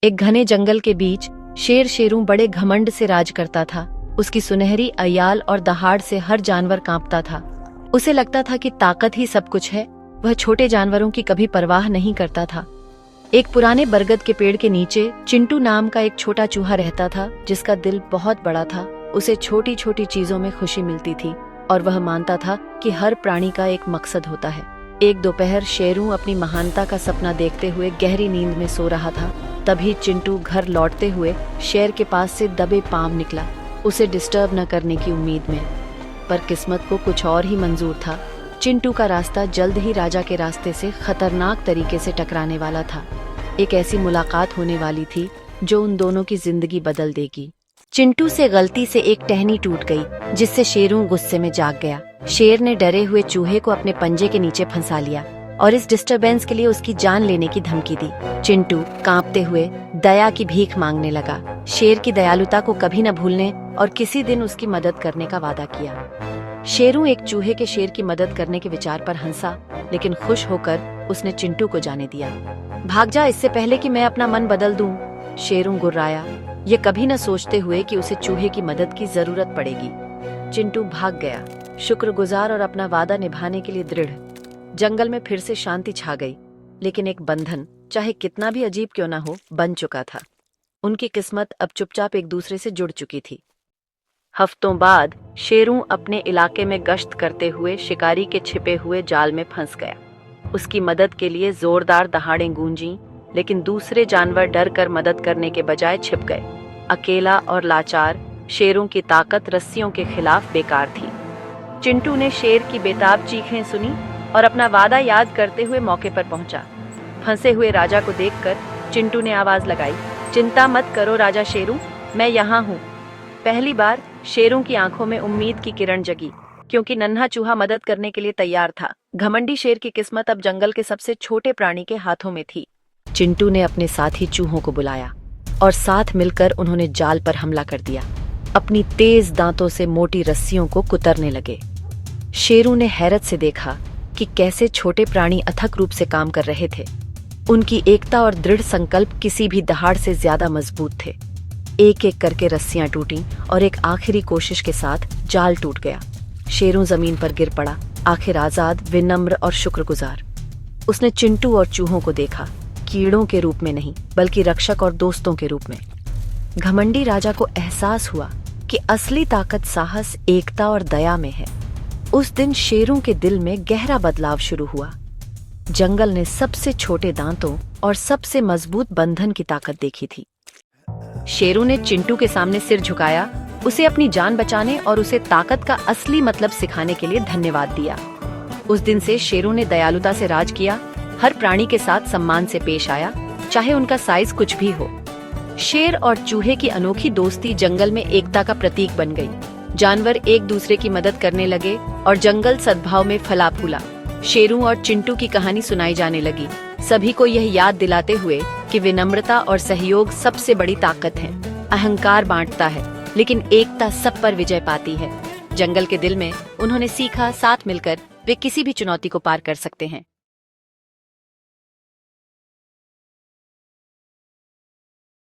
एक घने जंगल के बीच शेर शेरू बड़े घमंड से राज करता था। उसकी सुनहरी अयाल और दहाड़ से हर जानवर कांपता था। उसे लगता था कि ताकत ही सब कुछ है। वह छोटे जानवरों की कभी परवाह नहीं करता था। एक पुराने बरगद के पेड़ के नीचे चिंटू नाम का एक छोटा चूहा रहता था, जिसका दिल बहुत बड़ा था। उसे छोटी छोटी चीजों में खुशी मिलती थी और वह मानता था कि हर प्राणी का एक मकसद होता है। एक दोपहर शेरू अपनी महानता का सपना देखते हुए गहरी नींद में सो रहा था। तभी चिंटू घर लौटते हुए शेर के पास से दबे पांव निकला, उसे डिस्टर्ब न करने की उम्मीद में। पर किस्मत को कुछ और ही मंजूर था। चिंटू का रास्ता जल्द ही राजा के रास्ते से खतरनाक तरीके से टकराने वाला था। एक ऐसी मुलाकात होने वाली थी जो उन दोनों की जिंदगी बदल देगी। चिंटू से गलती से एक टहनी टूट गई, जिससे शेरू गुस्से में जाग गया। शेर ने डरे हुए चूहे को अपने पंजे के नीचे फंसा लिया और इस डिस्टरबेंस के लिए उसकी जान लेने की धमकी दी। चिंटू कांपते हुए दया की भीख मांगने लगा। शेर की दयालुता को कभी न भूलने और किसी दिन उसकी मदद करने का वादा किया। शेरू एक चूहे के शेर की मदद करने के विचार पर हंसा, लेकिन खुश होकर उसने चिंटू को जाने दिया। भाग जा, इससे पहले कि मैं अपना मन बदल दूं, शेरू गुर्राया, ये कभी न सोचते हुए कि उसे चूहे की मदद की जरूरत पड़ेगी। चिंटू भाग गया, शुक्रगुजार और अपना वादा निभाने के लिए दृढ़। जंगल में फिर से शांति छा गई, लेकिन एक बंधन, चाहे कितना भी अजीब क्यों न हो, बन चुका था। उनकी किस्मत अब चुपचाप एक दूसरे से जुड़ चुकी थी। हफ्तों बाद शेरू अपने इलाके में गश्त करते हुए शिकारी के छिपे हुए जाल में फंस गया। उसकी मदद के लिए जोरदार दहाड़ें गूंजीं, लेकिन दूसरे जानवर डर कर मदद करने के बजाय छिप गए। अकेला और लाचार, शेरों की ताकत रस्सियों के खिलाफ बेकार थी। चिंटू ने शेर की बेताब चीखें सुनी और अपना वादा याद करते हुए मौके पर पहुंचा। फंसे हुए राजा को देखकर चिंटू ने आवाज लगाई, चिंता मत करो राजा शेरू, मैं यहाँ हूँ। पहली बार शेरों की आंखों में उम्मीद की किरण जगी, क्योंकि नन्हा चूहा मदद करने के लिए तैयार था। घमंडी शेर की किस्मत अब जंगल के सबसे छोटे प्राणी के हाथों में थी। चिंटू ने अपने साथी चूहों को बुलाया और साथ मिलकर उन्होंने जाल पर हमला कर दिया। अपनी तेज दांतों से मोटी रस्सियों को कुतरने लगे। शेरू ने हैरत से देखा कि कैसे छोटे प्राणी अथक रूप से काम कर रहे थे। उनकी एकता और दृढ़ संकल्प किसी भी दहाड़ से ज्यादा मजबूत थे। एक एक करके रस्सियां टूटीं और एक आखिरी कोशिश के साथ जाल टूट गया। शेरू जमीन पर गिर पड़ा, आखिर आजाद, विनम्र और शुक्रगुजार। उसने चिंटू और चूहों को देखा, कीड़ों के रूप में नहीं, बल्कि रक्षक और दोस्तों के रूप में। घमंडी राजा को एहसास हुआ कि असली ताकत साहस, एकता और दया में है। उस दिन शेरों के दिल में गहरा बदलाव शुरू हुआ। जंगल ने सबसे छोटे दांतों और सबसे मजबूत बंधन की ताकत देखी थी। शेरू ने चिंटू के सामने सिर झुकाया, उसे अपनी जान बचाने और उसे ताकत का असली मतलब सिखाने के लिए धन्यवाद दिया। उस दिन से शेरू ने दयालुता से राज किया, हर प्राणी के साथ सम्मान से पेश आया, चाहे उनका साइज कुछ भी हो। शेर और चूहे की अनोखी दोस्ती जंगल में एकता का प्रतीक बन गई। जानवर एक दूसरे की मदद करने लगे और जंगल सद्भाव में फला फूला। शेरू और चिंटू की कहानी सुनाई जाने लगी, सभी को यह याद दिलाते हुए कि विनम्रता और सहयोग सबसे बड़ी ताकत है। अहंकार बांटता है, लेकिन एकता सब पर विजय पाती है। जंगल के दिल में उन्होंने सीखा, साथ मिलकर वे किसी भी चुनौती को पार कर सकते हैं।